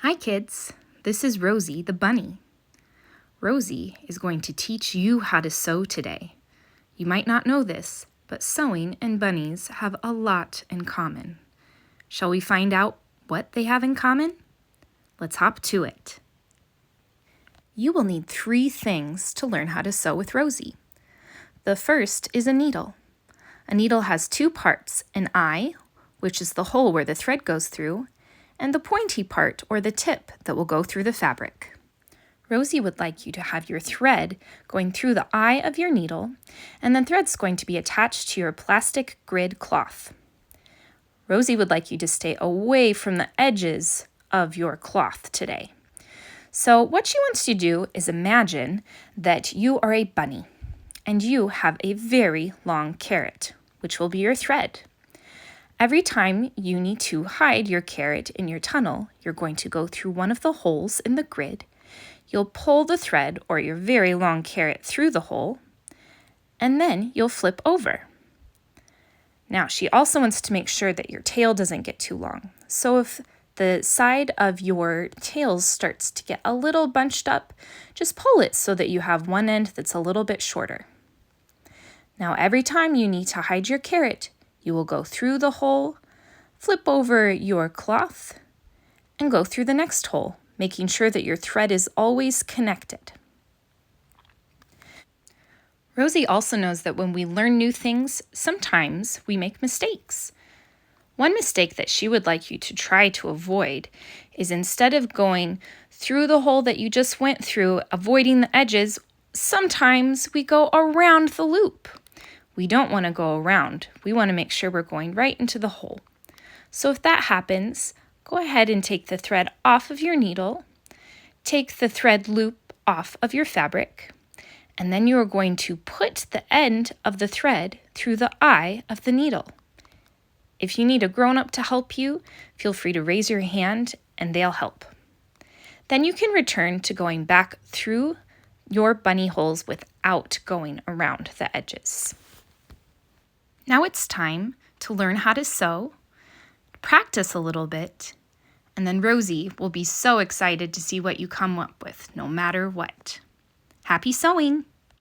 Hi kids, this is Rosie the Bunny. Rosie is going to teach you how to sew today. You might not know this, but sewing and bunnies have a lot in common. Shall we find out what they have in common? Let's hop to it. You will need 3 things to learn how to sew with Rosie. The first is a needle. A needle has 2 parts, an eye, which is the hole where the thread goes through, and the pointy part or the tip that will go through the fabric. Rosie would like you to have your thread going through the eye of your needle, and then thread's going to be attached to your plastic grid cloth. Rosie would like you to stay away from the edges of your cloth today. So what she wants you to do is imagine that you are a bunny, and you have a very long carrot, which will be your thread. Every time you need to hide your carrot in your tunnel, you're going to go through one of the holes in the grid. You'll pull the thread or your very long carrot through the hole, and then you'll flip over. Now, she also wants to make sure that your tail doesn't get too long. So if the side of your tail starts to get a little bunched up, just pull it so that you have one end that's a little bit shorter. Now, every time you need to hide your carrot, you will go through the hole, flip over your cloth, and go through the next hole, making sure that your thread is always connected. Rosie also knows that when we learn new things, sometimes we make mistakes. One mistake that she would like you to try to avoid is instead of going through the hole that you just went through, avoiding the edges, sometimes we go around the loop. We don't want to go around. We want to make sure we're going right into the hole. So if that happens, go ahead and take the thread off of your needle, take the thread loop off of your fabric, and then you are going to put the end of the thread through the eye of the needle. If you need a grown-up to help you, feel free to raise your hand and they'll help. Then you can return to going back through your bunny holes without going around the edges. Now it's time to learn how to sew, practice a little bit, and then Rosie will be so excited to see what you come up with, no matter what. Happy sewing!